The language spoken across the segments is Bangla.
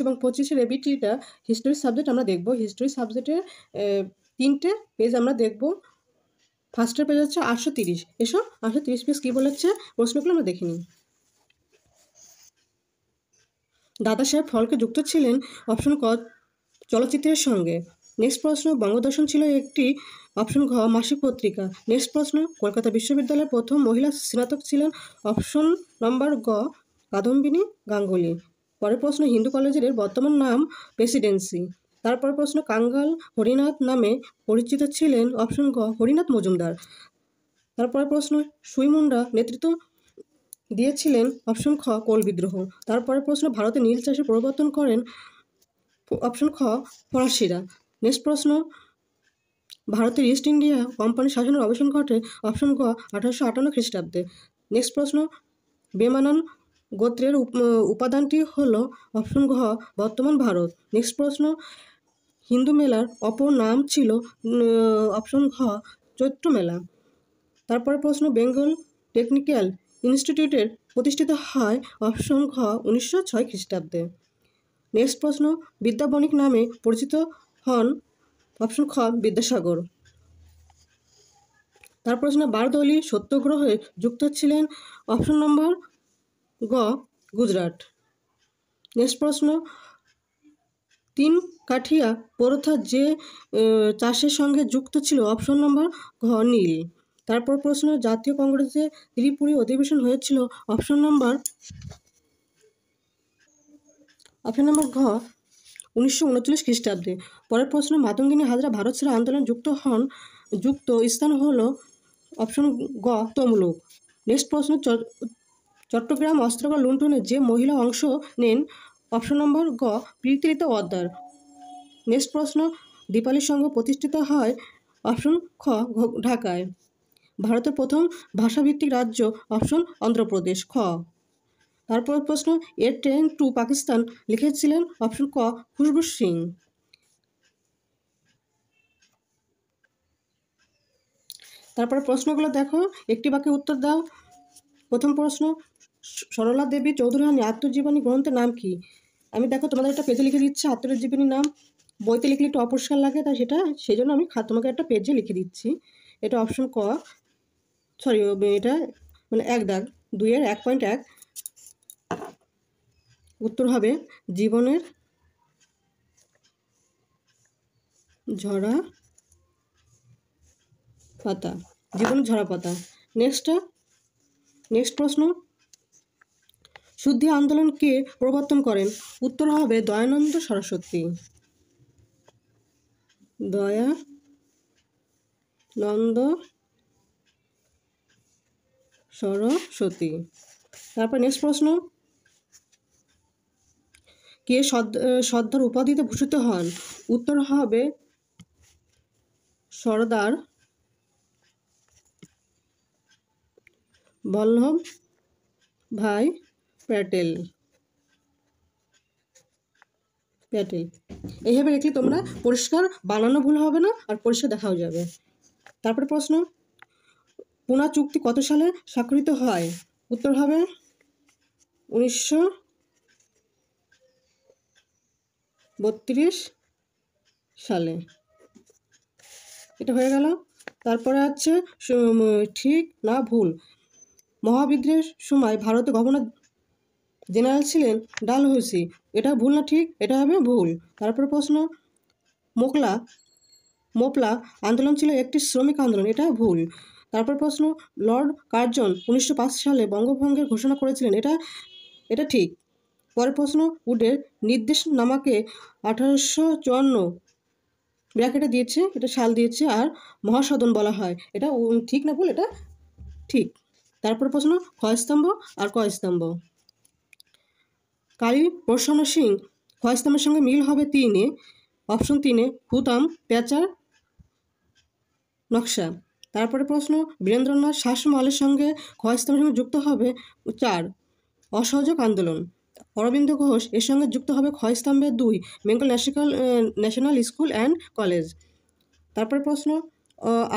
এবং 25-এর এবিটিটা হিস্ট্রি সাবজেক্ট আমরা দেখব। হিস্ট্রি সাবজেক্টের 3টে পেজ আমরা দেখব। ফার্স্টের পেজ হচ্ছে 830। এসো 830 পেজ কী বলেছে প্রশ্নগুলো আমরা দেখে নিই। দাদা সাহেব ফলকে যুক্ত ছিলেন অপশন ক চলচ্চিত্রের সঙ্গে। নেক্সট প্রশ্ন, বঙ্গদর্শন ছিল একটি অপশন ঘ মাসিক পত্রিকা। নেক্সট প্রশ্ন, কলকাতা বিশ্ববিদ্যালয়ের প্রথম মহিলা স্নাতক ছিলেন অপশন নম্বর গ কাদম্বিনী গাঙ্গুলি। পরের প্রশ্ন, হিন্দু কলেজের বর্তমান নাম প্রেসিডেন্সি। তারপর প্রশ্ন, কাঙ্গাল হরিনাথ নামে পরিচিত ছিলেন অপশন গ হরিনাথ মজুমদার। তারপরে প্রশ্ন, সুইমুন্ডা নেতৃত্ব দিয়েছিলেন অপশন খ কোল বিদ্রোহ। তারপরে প্রশ্ন, ভারতে নীল চাষে প্রবর্তন করেন অপশন খ ফরাসিরা। নেক্সট প্রশ্ন, ভারতের ইস্ট ইন্ডিয়া কোম্পানির শাসনের অবসান ঘটে অপশন গ 1858 খ্রিস্টাব্দে। নেক্সট প্রশ্ন, বেমানান গোত্রের উপাদানটি হল অপশন ঘ বর্তমান ভারত। নেক্সট প্রশ্ন, হিন্দু মেলার অপর নাম ছিল অপশন ঘ চৈত্র মেলা। তারপরে প্রশ্ন, বেঙ্গল টেকনিক্যাল ইনস্টিটিউটের প্রতিষ্ঠিত হয় অপশন ঘ 1906 খ্রিস্টাব্দে। নেক্সট প্রশ্ন, বিদ্যা বণিক নামে পরিচিত হন অপশন খ বিদ্যাসাগর। তার প্রশ্ন, বারদৌলি সত্যাগ্রহে যুক্ত ছিলেন অপশন নম্বর গ গুজরাট। নেক্সট প্রশ্ন, তিন কাঠিয়া প্রথা যে চাষের সঙ্গে যুক্ত ছিল অপশন নম্বর ঘ নীল। তারপর প্রশ্ন, জাতীয় কংগ্রেসে ত্রিপুরী অধিবেশন হয়েছিল অপশন নম্বর ঘ 1939 খ্রিস্টাব্দে। পরের প্রশ্ন, মাতঙ্গিনী হাজরা ভারত ছেড়ে আন্দোলন যুক্ত স্থান হল অপশন গ তমলুক। নেক্সট প্রশ্ন, চট্টগ্রাম অস্ত্রাগার লুণ্ঠনে যে মহিলা অংশ নেন অপশন নম্বর গ প্রীতিলতা ওয়াদ্দার। নেক্সট প্রশ্ন, দীপালি সংঘ প্রতিষ্ঠিত হয় অপশন খ ঢাকায়। ভারতের প্রথম ভাষাভিত্তিক রাজ্য অপশন অন্ধ্রপ্রদেশ খ। তারপর প্রশ্ন, এ ট্রেন টু পাকিস্তান লিখেছিলেন অপশন ক খুশবু সিং। তারপরে প্রশ্নগুলো দেখো, একটি বাক্যে উত্তর দাও। প্রথম প্রশ্ন, সরলা দেবী চৌধুরানী আত্মজীবনী গ্রন্থের নাম কি? আমি দেখো তোমাদের একটা পেজে লিখে দিচ্ছি আত্মজীবনীর নাম। বইতে লিখলে একটু অপরিষ্কার লাগে, তাই সেই জন্য আমি তোমাকে একটা পেজে লিখে দিচ্ছি। এটা অপশন ক, সরি এটা মানে 1 দাগ 2-এর 1.1 উত্তর হবে জীবনের ঝরা পাতা, জীবনের ঝরা পাতা। নেক্সট প্রশ্ন, শুদ্ধি আন্দোলন কে প্রবর্তন করেন? উত্তর হবে দয়ানন্দ সরস্বতী। দয়ানন্দ সরস্বতী। তারপর নেক্সট প্রশ্ন, কে সর্দার উপাধিতে ভূষিত হন? উত্তর হবে সর্দার বল্লভ ভাই প্যাটেল। এইভাবে লিখলে তোমরা পরিষ্কার বানানো ভুল হবে না আর পরিষ্কার দেখাও যাবে। তারপরে প্রশ্ন, পুনা চুক্তি কত সালে স্বাক্ষরিত হয়? উত্তর হবে 1932 সালে। এটা হয়ে গেল। তারপরে আছে ঠিক না ভুল। মহাবিদ্রোহের সময় ভারতে গভর্নর জেনারেল ছিলেন ডালহৌসি। এটা ভুল না ঠিক? এটা হবে ভুল। তারপরে প্রশ্ন, মোপলা আন্দোলন ছিল একটি শ্রমিক আন্দোলন। এটা ভুল। তারপর প্রশ্ন, লর্ড কার্জন 1905 সালে বঙ্গভঙ্গের ঘোষণা করেছিলেন। এটা ঠিক। পরের প্রশ্ন, উডের নির্দেশনামাকে 1854 ব্র্যাকেটে দিয়েছে, এটা সাল দিয়েছে, আর মহাসদন বলা হয়। এটা ঠিক না ভুল? এটা ঠিক। তারপর প্রশ্ন, খ স্তম্ভ আর ক স্তম্ভ। কালী প্রসন্ন সিং খ স্তম্ভের সঙ্গে মিল হবে 3-এ। অপশন 3-এ হুতাম প্যাচার নকশা। তারপরে প্রশ্ন, বীরেন্দ্রনাথ শাসমলের সঙ্গে খ স্তম্ভের সঙ্গে যুক্ত হবে 4 অসহযোগ আন্দোলন। অরবিন্দ ঘোষ এর সঙ্গে যুক্ত হবে খ স্তম্ভে 2 Bengal national school and college. তারপরে প্রশ্ন,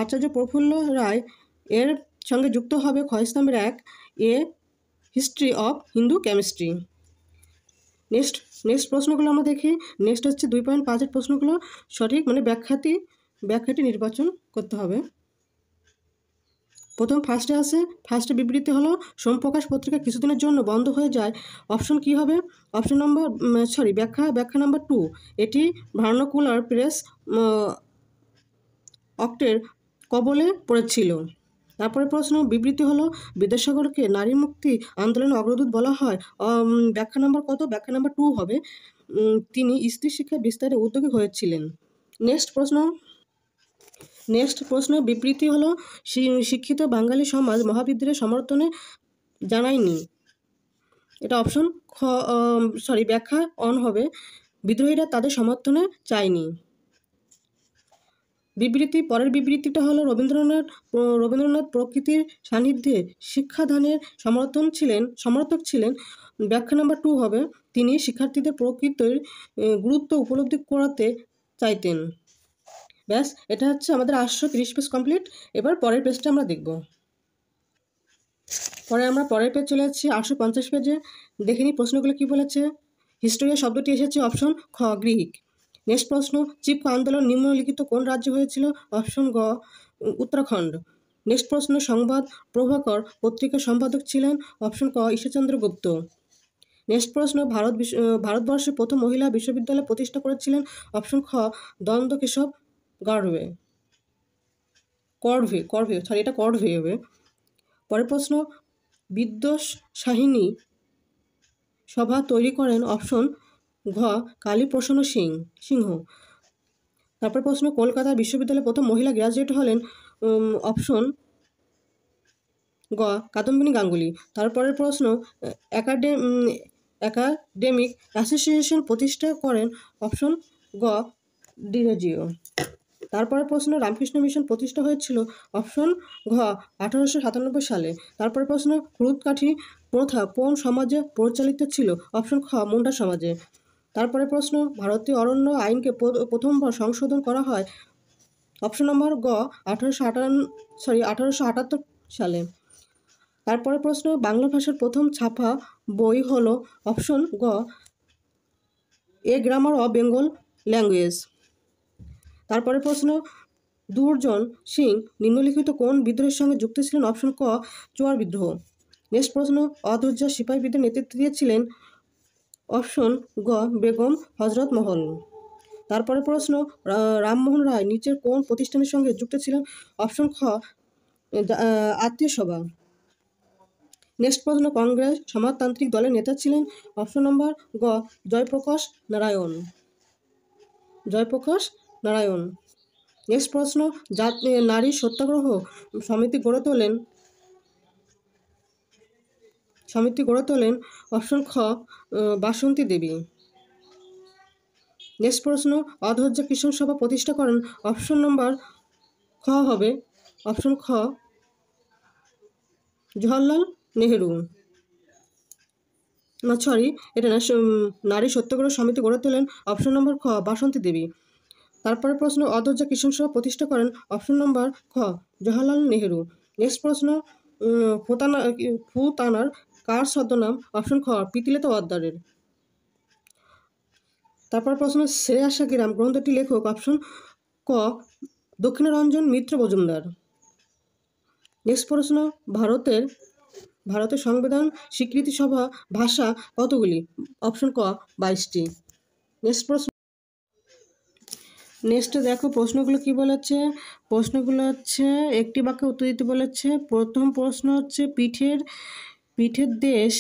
আচার্য প্রফুল্ল রায় এর সঙ্গে যুক্ত হবে খ স্তম্ভের 1 এ history of Hindu chemistry. Next next প্রশ্নগুলো আমরা দেখি। নেক্সট হচ্ছে 2.5-এর প্রশ্নগুলো সঠিক মানে ব্যাখ্যাটি নির্বাচন করতে হবে। প্রথম ফার্স্টে বিবৃতি হলো সোমপ্রকাশ পত্রিকা কিছুদিনের জন্য বন্ধ হয়ে যায়। অপশন কি হবে? অপশন নম্বর ব্যাখ্যা নাম্বার 2, এটি ভার্নাকুলার প্রেস অক্টের কবলে পড়েছিল। তারপরে প্রশ্ন, বিবৃতি হলো বিদ্যাসাগরকে নারী মুক্তি আন্দোলনের অগ্রদূত বলা হয়। ব্যাখ্যা নাম্বার কত? ব্যাখ্যা নাম্বার 2 হবে। তিনি স্ত্রী শিক্ষা বিস্তারে উদ্যোগী হয়েছিলেন। নেক্সট প্রশ্ন, বিবৃতি হলো শিক্ষিত বাঙালি সমাজ মহাবিদ্যালয়ের সমর্থনে জানায়নি। এটা অপশন ব্যাখ্যা অন হবে, বিদ্রোহীরা তাদের সমর্থনে চায়নি। পরের বিবৃতিটা হলো রবীন্দ্রনাথ প্রকৃতির সান্নিধ্যে শিক্ষাদানের সমর্থক ছিলেন। ব্যাখ্যা নাম্বার 2 হবে, তিনি শিক্ষার্থীদের প্রকৃতির গুরুত্ব উপলব্ধি করাতে চাইতেন। ব্যাস, এটা হচ্ছে আমাদের 830 পেজ কমপ্লিট। এবার পরের পেজটা আমরা দেখব। পরের পেজ চলে যাচ্ছি 850 পেজে। দেখে নিই প্রশ্নগুলো কি বলেছে। হিস্টোরিয়া শব্দটি এসেছে অপশন খ, গ্রিক। নেক্সট প্রশ্ন, চিপকো আন্দোলন নিম্নলিখিত কোন রাজ্যে হয়েছিল? অপশন গ, উত্তরাখণ্ড। নেক্সট প্রশ্ন, সংবাদ প্রভাকর পত্রিকার সম্পাদক ছিলেন? অপশন ক, ঈশ্বরচন্দ্র গুপ্ত। নেক্সট প্রশ্ন, ভারতবর্ষে প্রথম মহিলা বিশ্ববিদ্যালয় প্রতিষ্ঠা করেছিলেন? অপশন খ, দ্বন্দ্ব কেশব কর্ডভে হবে। পরের প্রশ্ন, বিদ্বেষ সাহিনী সভা তৈরি করেন? অপশন ঘ, কালীপ্রসন্ন সিংহ। তারপর প্রশ্ন, কলকাতা বিশ্ববিদ্যালয়ের প্রথম মহিলা গ্র্যাজুয়েট হলেন? অপশন গ, কাদম্বিনী গাঙ্গুলি। তারপরের প্রশ্ন, একাডেমিক অ্যাসোসিয়েশন প্রতিষ্ঠা করেন? অপশন গ, ডিরোজিও। তারপরের প্রশ্ন, রামকৃষ্ণ মিশন প্রতিষ্ঠা হয়েছিল? অপশন ঘ, 1897 সালে। তারপরের প্রশ্ন, হলুদকাঠি প্রথা কোন সমাজে প্রচলিত ছিল? অপশন খ, মুন্ডা সমাজে। তারপরে প্রশ্ন, ভারতীয় অরণ্য আইনকে প্রথমবার সংশোধন করা হয়? অপশন নম্বর গ, 1878 সালে। তারপরে প্রশ্ন, বাংলা ভাষার প্রথম ছাপা বই হলো? অপশন গ, a grammar of Bengal language. তারপরে প্রশ্ন, দুর্জন সিং নিম্নলিখিত কোন বিদ্রোহের সঙ্গে যুক্ত ছিলেন? অপশন ক, চোয়ার বিদ্রোহ। নেক্সট প্রশ্ন, অধৈর্য সিপাহী বিদ্রোহের নেতৃত্ব দিয়েছিলেন? অপশন গ, বেগম হজরত মহল। তারপরে প্রশ্ন, রামমোহন রায় নিচের কোন প্রতিষ্ঠানের সঙ্গে যুক্ত ছিলেন? অপশন খ, আত্মীয় সভা। নেক্সট প্রশ্ন, কংগ্রেস সমাজতান্ত্রিক দলের নেতা ছিলেন? অপশন নম্বর গ, জয়প্রকাশ নারায়ণ। নেক্সট প্রশ্ন, নারী সত্যাগ্রহ সমিতি গড়ে তোলেন? অপশন খ, বাসন্তী দেবী। নেক্সট প্রশ্ন, অধৈর্য কিষাণ সভা প্রতিষ্ঠা করেন? অপশন নম্বর খ হবে, অপশন খ, জওহরলাল নেহেরু। এটা নারী সত্যাগ্রহ সমিতি গড়ে তোলেন? অপশন নম্বর খ, বাসন্তী দেবী। তারপরে প্রশ্ন, অধৈর্য কিষাণ সভা প্রতিষ্ঠা করেন? অপশন নম্বর খ, জওহরলাল নেহেরু। নেক্সট প্রশ্ন, ফুতানার কার ছদ্মনাম? অপশন খ, প্রীতিলতা ওয়াদ্দেদার। তারপর প্রশ্ন, ছেড়ে আসা গ্রাম গ্রন্থটি লেখক? অপশন ক, দক্ষিণারঞ্জন মিত্র মজুমদার। নেক্সট প্রশ্ন, ভারতের সংবিধান স্বীকৃতি সভা ভাষা কতগুলি? অপশন ক, 22টি। নেক্সট দেখো প্রশ্নগুলো কি বলেছে। প্রশ্নগুলো হচ্ছে একটি বাক্যে উত্তর দিতে বলেছে। প্রথম প্রশ্ন হচ্ছে, পিঠের দেশ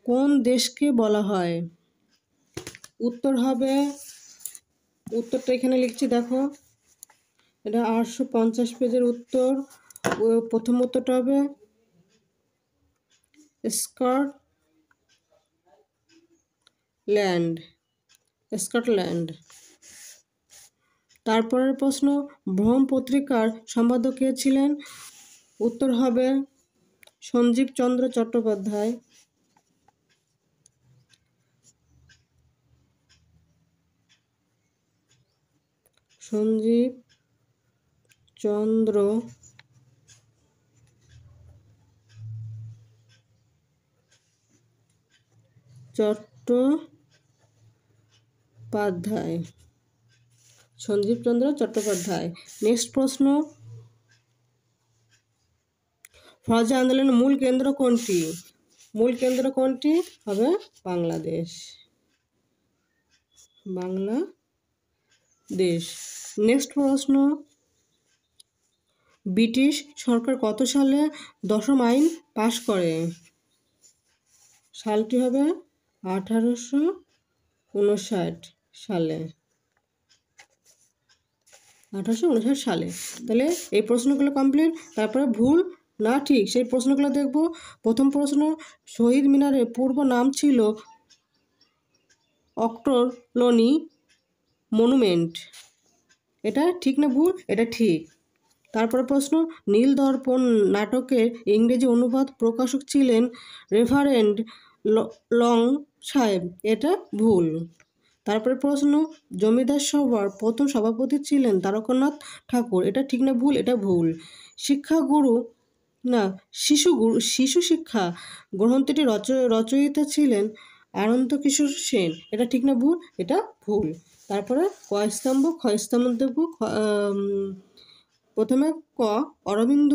কোন দেশকে বলা হয়? উত্তরটা এখানে লিখছি, দেখো এটা 850 পেজের উত্তর। প্রথম উত্তরটা হবে স্কটল্যান্ড। তারপরের প্রশ্ন, ভ্রম পত্রিকার সম্পাদক কে ছিলেন? উত্তর হবে সঞ্জীব চন্দ্র চট্টোপাধ্যায়। সঞ্জীব চন্দ্র চট্টোপাধ্যায়। চট্টোপাধ্যায়, সঞ্জীবচন্দ্র চট্টোপাধ্যায়। নেক্সট প্রশ্ন, ফরাজি আন্দোলনের মূল কেন্দ্র কোনটি? মূল কেন্দ্র কোনটি হবে? বাংলাদেশ। বাংলাদেশ। নেক্সট প্রশ্ন, ব্রিটিশ সরকার কত সালে 10ম আইন পাশ করে? সালটি হবে 1859 সালে। 1859 সালে। তাহলে এই প্রশ্নগুলো কমপ্লিট। তারপরে ভুল না ঠিক সেই প্রশ্নগুলো দেখব। প্রথম প্রশ্ন, শহীদ মিনারের পূর্ব নাম ছিল অক্টোলনি মনুমেন্ট। এটা ঠিক না ভুল? এটা ঠিক। তারপরে প্রশ্ন, নীল দর্পণ নাটকের ইংরেজি অনুবাদ প্রকাশক ছিলেন রেভারেন্ড লং সাহেব। এটা ভুল। তারপরে প্রশ্ন, জমিদার সভার প্রথম সভাপতি ছিলেন দ্বারকানাথ ঠাকুর। এটা ঠিক না ভুল? এটা ভুল। শিক্ষাগুরু না শিশু শিক্ষা গ্রন্থটি রচয়িতা ছিলেন আনন্দ কিশোর সেন। এটা ঠিক না ভুল? এটা ভুল। তারপরে কয়স্তম্ভ ক্ষয়স্তম্ভ দেখব। প্রথমে ক, অরবিন্দ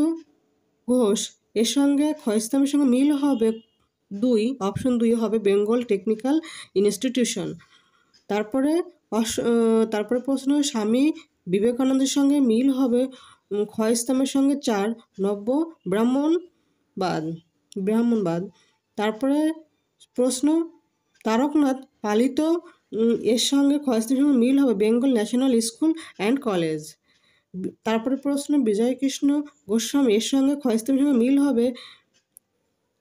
ঘোষ, এর সঙ্গে ক্ষয়স্তম্ভের সঙ্গে মিল হবে 2, অপশন 2 হবে বেঙ্গল টেকনিক্যাল ইনস্টিটিউশন। তারপরে প্রশ্ন, স্বামী বিবেকানন্দের সঙ্গে মিল হবে ক্ষয়স্তম্ভের সঙ্গে 4, নব্য ব্রাহ্মণবাদ। তারপরে প্রশ্ন, তারকনাথ পালিত এর সঙ্গে ক্ষয়স্তম্ভের সঙ্গে মিল হবে Bengal national school and college. তারপরে প্রশ্ন, বিজয়কৃষ্ণ গোস্বামী এর সঙ্গে ক্ষয়স্তম্ভের সঙ্গে মিল হবে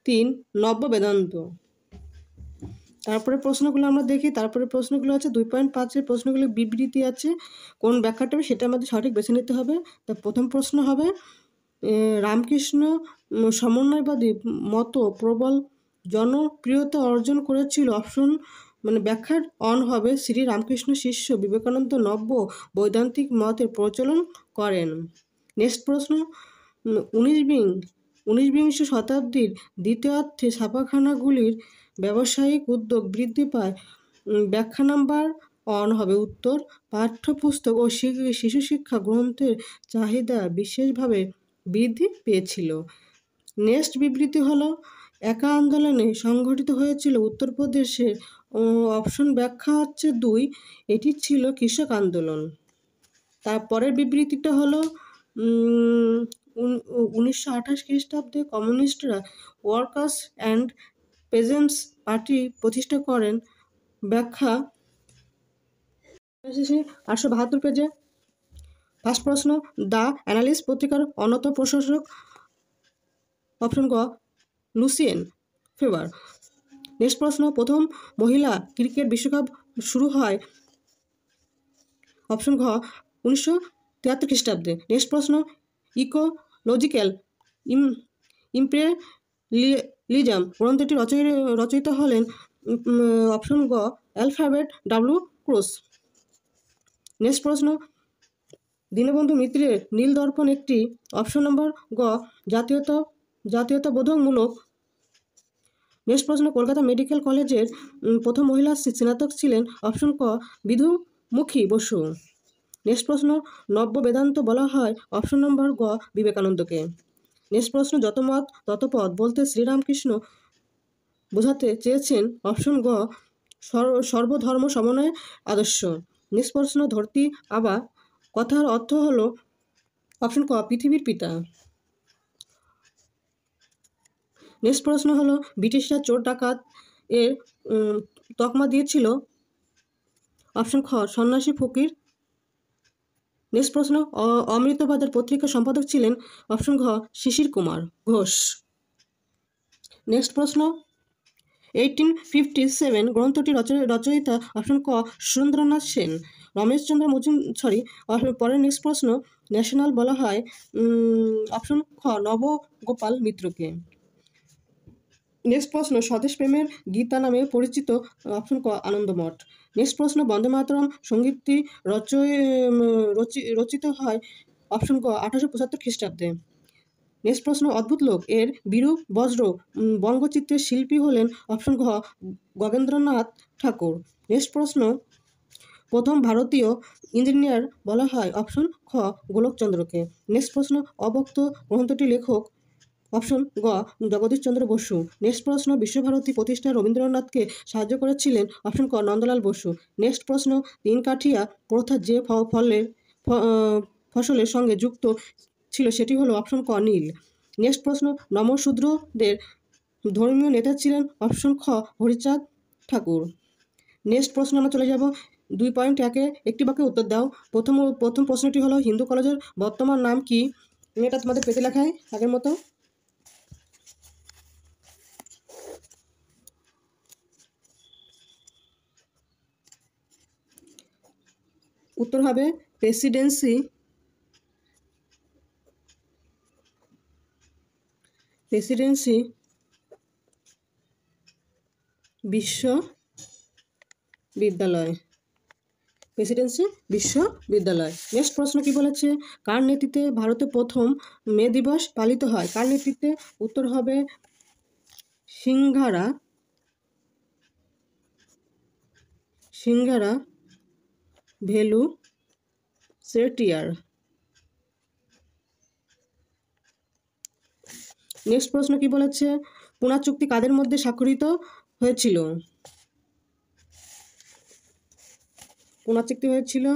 3, নব্য বেদান্ত। তারপরে প্রশ্নগুলো আমরা দেখি। তারপরে প্রশ্নগুলো আছে 2.5-এর প্রশ্নগুলো বিবৃতি আছে, কোন ব্যাখ্যাটা হবে সেটা আমাদের সঠিক বেছে নিতে হবে। তা প্রথম প্রশ্ন হবে, রামকৃষ্ণ সমন্বয়বাদী মত প্রবল জনপ্রিয়তা অর্জন করেছিল। অপশন ব্যাখ্যার অন হবে, শ্রী রামকৃষ্ণ শিষ্য বিবেকানন্দ নব্য বৈদান্তিক মতের প্রচলন করেন। নেক্সট প্রশ্ন, 19বিংশ শতাব্দীর দ্বিতীয়ার্ধে ছাপাখানাগুলির ব্যবসায়িক উদ্যোগ বৃদ্ধি পায়। ব্যাখ্যা নাম্বার অন হবে উত্তর, পাঠ্যপুস্তক ও শিশু শিক্ষা গ্রন্থের চাহিদা বিশেষভাবে বৃদ্ধি পেয়েছিল। নেক্সট বিবৃতি হলো, একা আন্দোলনে সংগঠিত হয়েছিল উত্তরপ্রদেশের। অপশন ব্যাখ্যা হচ্ছে 2, এটি ছিল কৃষক আন্দোলন। তারপরের বিবৃতিটা হলো 1928 খ্রিস্টাব্দে কমিউনিস্টরা ওয়ার্কার্স অ্যান্ড পেজেন্টস পার্টি প্রতিষ্ঠা করেন। ব্যাখ্যা 872 পেজে। ফার্স্ট প্রশ্ন, দ্য অ্যানালিস্ট পত্রিকার অন্যতম প্রশাসক অপশন গ লুসিয়েন ফেবার। নেক্সট প্রশ্ন, প্রথম মহিলা ক্রিকেট বিশ্বকাপ শুরু হয় অপশন ঘ 1973 খ্রিস্টাব্দে। নেক্সট প্রশ্ন, ইকোলজিক্যাল ইম্পেরিয়ালিজম গ্রন্থটি রচয়িতা হলেন অপশন গ অ্যালফ্রেড ডাব্লিউ ক্রুস। নেক্সট প্রশ্ন, দীনবন্ধু মিত্রের নীল দর্পণ একটি অপশন নম্বর গ জাতীয়তাবোধমূলক। নেক্সট প্রশ্ন, কলকাতা মেডিকেল কলেজের প্রথম মহিলা স্নাতক ছিলেন অপশন ক বিধুমুখী বসু। নেক্সট প্রশ্ন, নব্য বেদান্ত বলা হয় অপশন নম্বর গ বিবেকানন্দকে। নেক্সট প্রশ্ন, যত মত তত পথ বলতে শ্রীরামকৃষ্ণ বোঝাতে চেয়েছেন অপশন গ সর্বধর্ম সমন্বয় আদর্শ। নেক্সট প্রশ্ন, ধরতি আবা কথার অর্থ হলো অপশন ক পৃথিবীর পিতা। নেক্সট প্রশ্ন হলো, ব্রিটিশরা চোর ডাকাত এর তকমা দিয়েছিল অপশন খ সন্ন্যাসী ফকির। নেক্সট প্রশ্ন, অমৃতবাজার পত্রিকার সম্পাদক ছিলেন অপশন ঘ শিশির কুমার ঘোষ। নেক্সট প্রশ্ন, 1857 গ্রন্থটি রচয়িতা অপশন ক সুরেন্দ্রনাথ সেন। রমেশচন্দ্র পরের নেক্সট প্রশ্ন, ন্যাশনাল বলা হয় অপশন খ নবগোপাল মিত্রকে। নেক্সট প্রশ্ন, স্বদেশ প্রেমের গীতা নামে পরিচিত অপশন ক আনন্দমঠ। নেক্সট প্রশ্ন, বন্দে মাতরম সঙ্গীতটি রচিত হয় অপশন ক 1875 খ্রিস্টাব্দে। নেক্সট প্রশ্ন, অদ্ভুত লোক এর বিরূপ বজ্র বঙ্গচিত্রের শিল্পী হলেন অপশন ঘ গগেন্দ্রনাথ ঠাকুর। নেক্সট প্রশ্ন, প্রথম ভারতীয় ইঞ্জিনিয়ার বলা হয় অপশন খ গোলকচন্দ্রকে। নেক্সট প্রশ্ন, অব্যক্ত গ্রন্থটির লেখক অপশন গ জগদীশচন্দ্র বসু। নেক্সট প্রশ্ন, বিশ্বভারতী প্রতিষ্ঠায় রবীন্দ্রনাথকে সাহায্য করেছিলেন অপশন ক নন্দলাল বসু। নেক্সট প্রশ্ন, তিন কাঠিয়া প্রথা যে ফসলের সঙ্গে যুক্ত ছিল সেটি হলো অপশন ক নীল। নেক্সট প্রশ্ন, নমশূদ্রদের ধর্মীয় নেতা ছিলেন অপশন খ হরিচাঁদ ঠাকুর। নেক্সট প্রশ্ন আমরা চলে যাব 2.1-এ একটি বাক্যে উত্তর দাও। প্রথম প্রশ্নটি হলো হিন্দু কলেজের বর্তমান নাম কি? এটা তোমাদের পেতে লেখায় আগের মতো। উত্তর হবে প্রেসিডেন্সি বিশ্ববিদ্যালয়। প্রেসিডেন্সি বিশ্ববিদ্যালয়। নেক্সট প্রশ্ন কি বলেছে? কার নেতৃত্বে ভারতে প্রথম মে দিবস পালিত হয়? কার নেতৃত্বে? উত্তর হবে সিঙ্গারা ভেলু সেটিয়ার। নেক্সট প্রশ্ন কি বলেছে? পুনা চুক্তি কাদের মধ্যে স্বাক্ষরিত হয়েছিল? পুনা চুক্তি হয়েছিল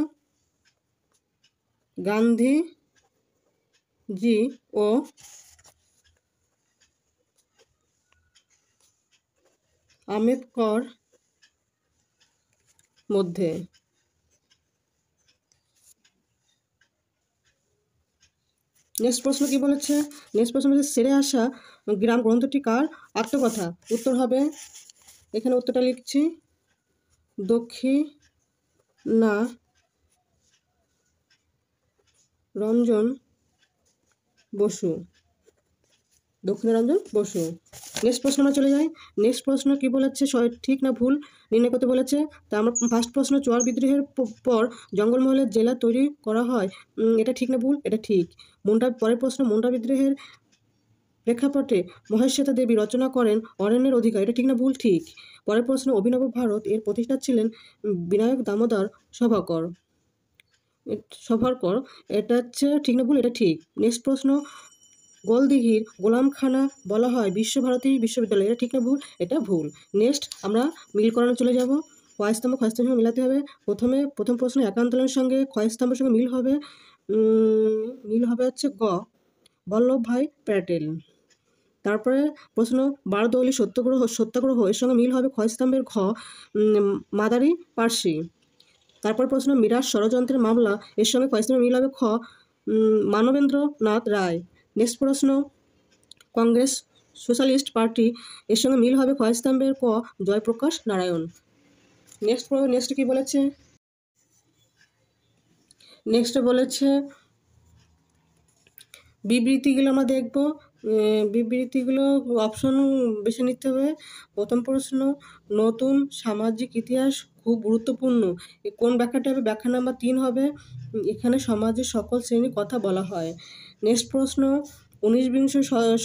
গান্ধীজি ও আম্বেদকর মধ্যে। নেক্সট প্রশ্ন কি বলেছে? নেক্সট প্রশ্ন হচ্ছে সেরে আসা গ্রাম গ্রন্থটি কার আত্মকথা? উত্তর হবে, এখানে উত্তরটা লিখছি, দক্ষিণারঞ্জন বসু। নেক্সট প্রশ্ন আমরা চলে যাই। নেক্সট প্রশ্ন কি বলেছে? ঠিক না ভুল নির্ণয় করতে বলেছে। তা আমরা ফার্স্ট প্রশ্ন, চোয়ার বিদ্রোহের পর জঙ্গলমহলের জেলা তৈরি করা হয়, এটা ঠিক না ভুল? এটা ঠিক। পরের প্রশ্ন, মুন্ডা বিদ্রোহের প্রেক্ষাপটে মহেশ্বেতা দেবী রচনা করেন অরণ্যের অধিকার, এটা ঠিক না ভুল? ঠিক। পরের প্রশ্ন, অভিনব ভারত এর প্রতিষ্ঠাতা ছিলেন বিনায়ক দামোদর সভাকর, এটা হচ্ছে ঠিক না ভুল? এটা ঠিক। নেক্সট প্রশ্ন, গোলদিঘির গোলামখানা বলা হয় বিশ্বভারতী বিশ্ববিদ্যালয়, এটা ঠিক না ভুল? এটা ভুল। নেক্সট আমরা মিল করানো চলে যাব। ক্ষয়স্তম্ভ সঙ্গে মিলাতে হবে। প্রথম প্রশ্ন, একা আন্দোলনের সঙ্গে ক্ষয়স্তম্ভের সঙ্গে মিল হবে হচ্ছে গ বল্লভভাই প্যাটেল। তারপরে প্রশ্ন, বারদৌলি সত্যাগ্রহ এর সঙ্গে মিল হবে ক্ষয়স্তম্ভের ঘ মাদারি পার্সি। তারপর প্রশ্ন, মিরাজ ষড়যন্ত্রের মামলা এর সঙ্গে ক্ষয়স্তম্ভের মিল হবে খ মানবেন্দ্রনাথ রায়। নেক্সট প্রশ্ন, কংগ্রেস সোশ্যালিস্ট পার্টি এর সঙ্গে মিল হবে ক্ষয়স্তম্ভের ক জয়প্রকাশ নারায়ণ। নেক্সট কি বলেছে? নেক্সট বলেছে বিবৃতিগুলো আমরা দেখব। বিবৃতিগুলো অপশন বেছে নিতে হবে। প্রথম প্রশ্ন, নতুন সামাজিক ইতিহাস খুব গুরুত্বপূর্ণ, কোন ব্যাখ্যাটা হবে? ব্যাখ্যা নাম্বার 3 হবে, এখানে সমাজের সকল শ্রেণীর কথা বলা হয়। নেক্সট প্রশ্ন, 19বিংশ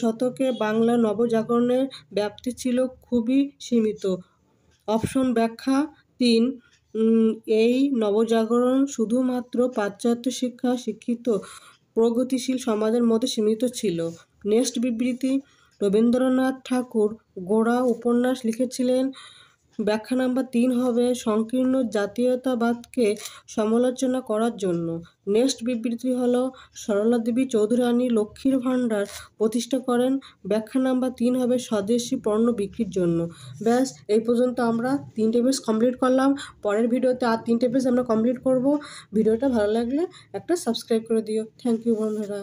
শতকে বাংলা নবজাগরণের ব্যাপ্তি ছিল খুবই সীমিত। অপশন ব্যাখ্যা 3, এই নবজাগরণ শুধুমাত্র পাশ্চাত্য শিক্ষিত প্রগতিশীল সমাজের মধ্যে সীমিত ছিল। নেক্সট বিবৃতি, রবীন্দ্রনাথ ঠাকুর গোড়া উপন্যাস লিখেছিলেন, ব্যাখ্যা নাম্বার 3 হবে সংকীর্ণ জাতীয়তাবাদকে সমালোচনা করার জন্য। নেক্সট বিবৃতি হলো সরলা দেবী চৌধুরানী লক্ষ্মীর ভাণ্ডার প্রতিষ্ঠা করেন, ব্যাখ্যা নাম্বার 3 হবে স্বদেশি পণ্য বিক্রির জন্য। ব্যাস, এই পর্যন্ত আমরা 3টে পেজ কমপ্লিট করলাম। পরের ভিডিওতে আর 3টে পেজ আমরা কমপ্লিট করব। ভিডিওটা ভালো লাগলে একটা সাবস্ক্রাইব করে দিও। থ্যাংক ইউ বন্ধুরা।